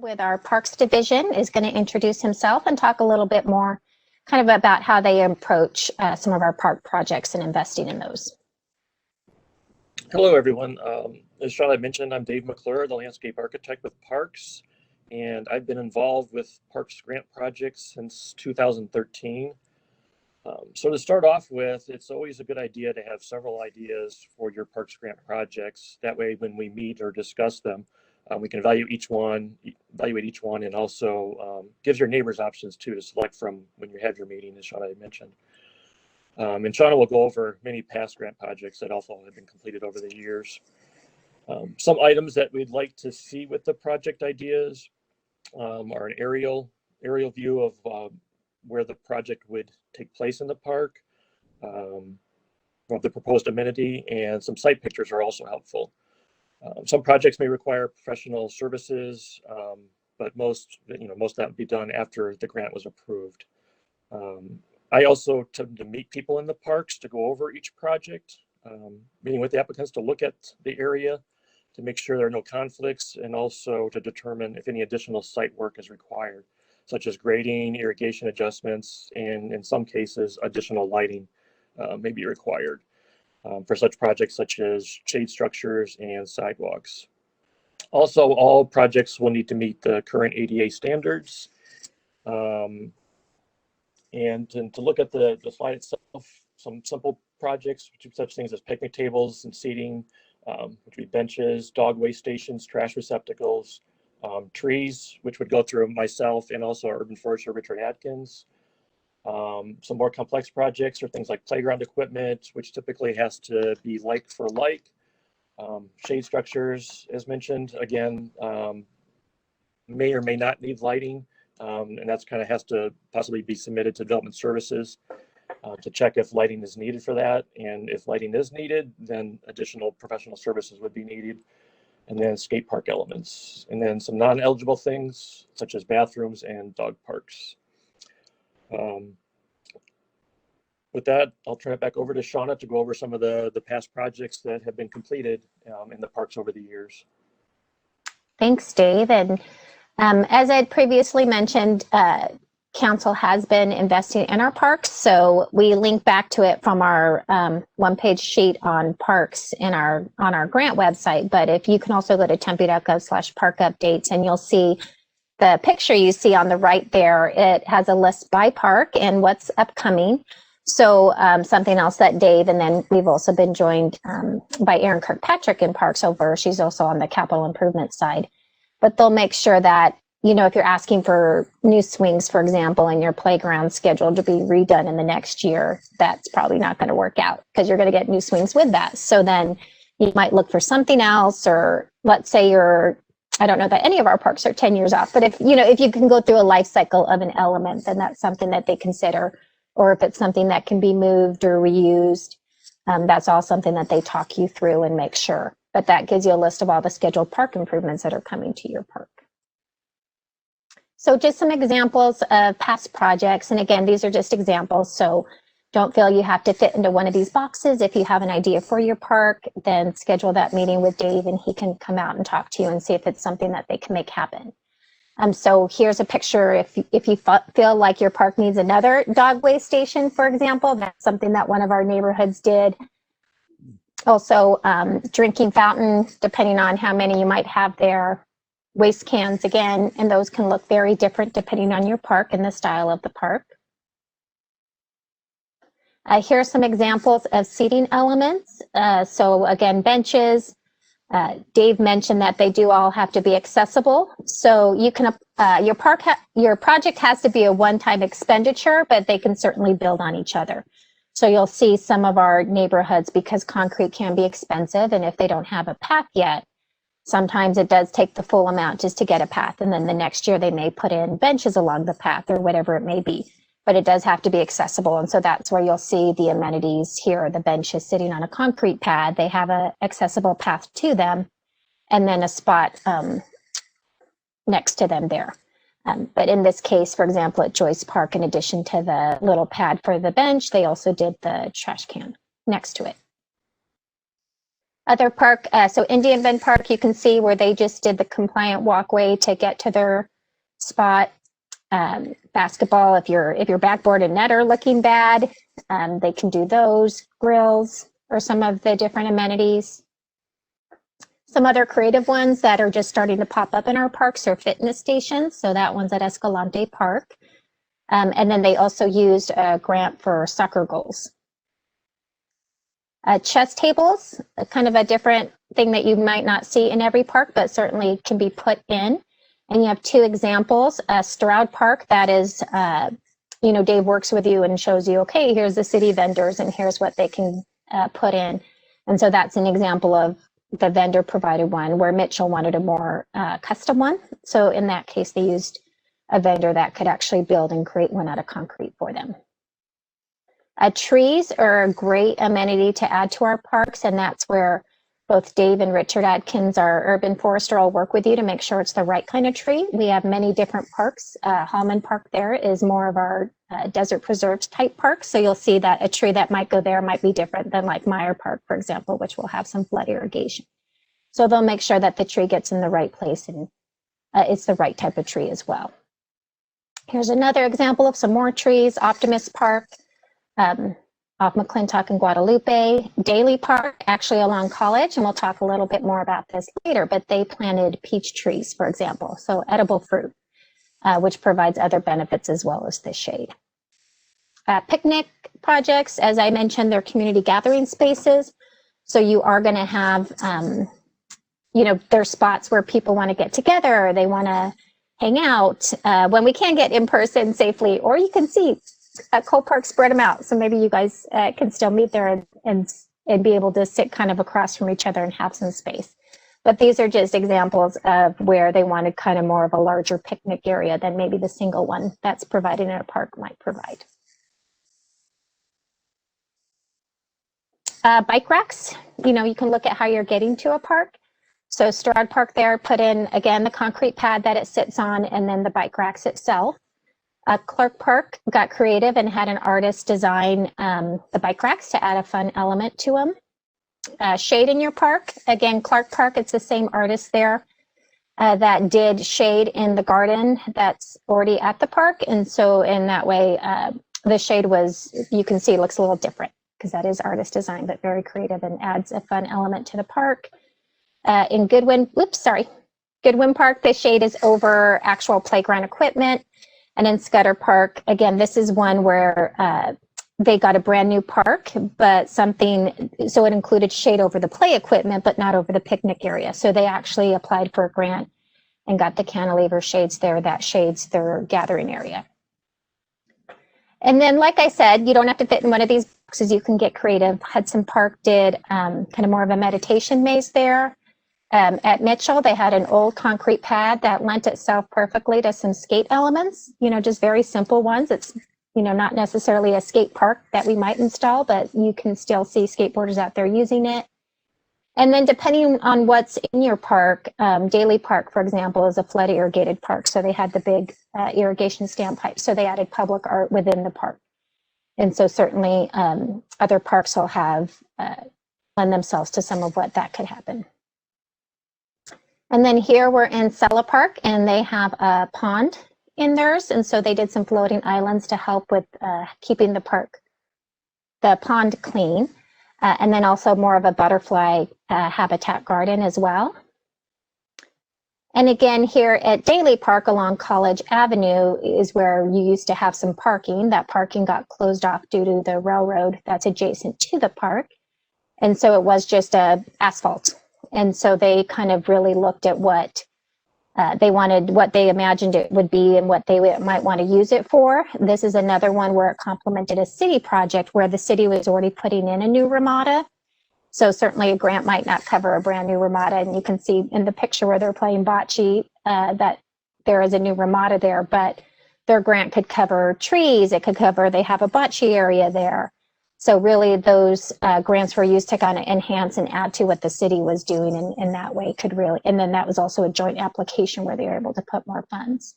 with our Parks Division is going to introduce himself and talk a little bit more kind of about how they approach some of our park projects and investing in those. Hello, everyone. As Charlotte mentioned, I'm Dave McClure, the landscape architect with Parks, and I've been involved with Parks grant projects since 2013. So to start off with, it's always a good idea to have several ideas for your Parks grant projects. That way, when we meet or discuss them, we can evaluate each one, and also gives your neighbors options too to select from when you have your meeting, as Shauna had mentioned. And Shauna will go over many past grant projects that also have been completed over the years. Some items that we'd like to see with the project ideas are an aerial view of where the project would take place in the park, of the proposed amenity, and some site pictures are also helpful. Some projects may require professional services, but most of that would be done after the grant was approved. I also tend to meet people in the parks to go over each project, meeting with the applicants to look at the area, to make sure there are no conflicts, and also to determine if any additional site work is required, such as grading, irrigation adjustments, and in some cases, additional lighting may be required for such projects such as shade structures and sidewalks. Also, all projects will need to meet the current ADA standards. And to look at the slide itself, some simple projects, such things as picnic tables and seating, which would be benches, dog waste stations, trash receptacles, trees, which would go through myself and also our urban forester, Richard Atkins. Some more complex projects are things like playground equipment, which typically has to be like for like. Shade structures, as mentioned, again, may or may not need lighting. And that's kind of has to possibly be submitted to development services to check if lighting is needed for that. And if lighting is needed, then additional professional services would be needed. And then skate park elements. And then some non-eligible things such as bathrooms and dog parks. With that, I'll turn it back over to Shauna to go over some of the past projects that have been completed in the parks over the years. Thanks, Dave. And as I had previously mentioned, Council has been investing in our parks, so we link back to it from our one-page sheet on parks on our grant website. But if you can also go to tempe.gov/park updates, and you'll see the picture you see on the right there. It has a list by park and what's upcoming. So something else that Dave, and then we've also been joined by Erin Kirkpatrick in Parks over. She's also on the capital improvement side. But they'll make sure that, if you're asking for new swings, for example, and your playground scheduled to be redone in the next year, that's probably not going to work out because you're going to get new swings with that. So then you might look for something else, or let's say I don't know that any of our parks are 10 years off, but if you can go through a life cycle of an element, then that's something that they consider. Or if it's something that can be moved or reused, that's all something that they talk you through and make sure. But that gives you a list of all the scheduled park improvements that are coming to your park. So just some examples of past projects. And again, these are just examples. So don't feel you have to fit into one of these boxes. If you have an idea for your park, then schedule that meeting with Dave and he can come out and talk to you and see if it's something that they can make happen. So here's a picture. If you feel like your park needs another dog waste station, for example, that's something that one of our neighborhoods did. Also, drinking fountain, depending on how many you might have there. Waste cans again, and those can look very different depending on your park and the style of the park. Here are some examples of seating elements. So again, benches. Dave mentioned that they do all have to be accessible. So you can your project has to be a one-time expenditure, but they can certainly build on each other. So you'll see some of our neighborhoods, because concrete can be expensive, and if they don't have a path yet, sometimes it does take the full amount just to get a path, and then the next year they may put in benches along the path or whatever it may be. But it does have to be accessible, and so that's where you'll see the amenities here. The benches sitting on a concrete pad, they have an accessible path to them, and then a spot next to them there. But in this case, for example, at Joyce Park, in addition to the little pad for the bench, they also did the trash can next to it. Other park, so Indian Bend Park, you can see where they just did the compliant walkway to get to their spot. Basketball, if your backboard and net are looking bad, they can do those. Grills or some of the different amenities. Some other creative ones that are just starting to pop up in our parks are fitness stations. So that one's at Escalante Park. And then they also used a grant for soccer goals. Chess tables, kind of a different thing that you might not see in every park, but certainly can be put in. And you have two examples. Stroud Park, that is, Dave works with you and shows you, okay, here's the city vendors and here's what they can put in. And so that's an example of the vendor provided one, where Mitchell wanted a more custom one. So in that case, they used a vendor that could actually build and create one out of concrete for them. Trees are a great amenity to add to our parks, and that's where both Dave and Richard Adkins, our urban forester, will work with you to make sure it's the right kind of tree. We have many different parks. Hallman Park there is more of our desert preserves type park. So you'll see that a tree that might go there might be different than like Meyer Park, for example, which will have some flood irrigation. So they'll make sure that the tree gets in the right place and it's the right type of tree as well. Here's another example of some more trees. Optimist Park, off McClintock and Guadalupe. Daley Park, actually along College, and we'll talk a little bit more about this later, but they planted peach trees, for example, so edible fruit, which provides other benefits as well as the shade. Picnic projects, as I mentioned, they're community gathering spaces, so you are going to have, there's spots where people want to get together, or they want to hang out when we can get in person safely, or you can see at Cole Park, spread them out. So maybe you guys can still meet there and be able to sit kind of across from each other and have some space. But these are just examples of where they wanted kind of more of a larger picnic area than maybe the single one that's provided in a park might provide. Bike racks, you can look at how you're getting to a park. So Stroud Park there put in, again, the concrete pad that it sits on and then the bike racks itself. Clark Park got creative and had an artist design the bike racks to add a fun element to them. Shade in your park, again, Clark Park, it's the same artist there that did shade in the garden that's already at the park. And so in that way, the shade was, you can see, looks a little different because that is artist design, but very creative and adds a fun element to the park. In Goodwin Park, the shade is over actual playground equipment. And in Scudder Park, again, this is one where they got a brand new park, but so it included shade over the play equipment, but not over the picnic area. So they actually applied for a grant and got the cantilever shades there that shades their gathering area. And then, like I said, you don't have to fit in one of these boxes. You can get creative. Hudson Park did kind of more of a meditation maze there. At Mitchell, they had an old concrete pad that lent itself perfectly to some skate elements, just very simple ones. It's, not necessarily a skate park that we might install, but you can still see skateboarders out there using it. And then depending on what's in your park, Daley Park, for example, is a flood irrigated park. So they had the big irrigation standpipe. So they added public art within the park. And so certainly other parks will have lend themselves to some of what that could happen. And then here we're in Sella Park, and they have a pond in theirs. And so they did some floating islands to help with keeping the pond clean. And then also more of a butterfly habitat garden as well. And again, here at Daley Park along College Avenue is where you used to have some parking. That parking got closed off due to the railroad that's adjacent to the park. And so it was just asphalt. And so they kind of really looked at what they wanted, what they imagined it would be and what they might want to use it for. This is another one where it complemented a city project where the city was already putting in a new ramada. So certainly a grant might not cover a brand new ramada. And you can see in the picture where they're playing bocce that there is a new ramada there, but their grant could cover trees. It could cover, they have a bocce area there. So really those grants were used to kind of enhance and add to what the city was doing, and in that way could really, and then that was also a joint application where they were able to put more funds.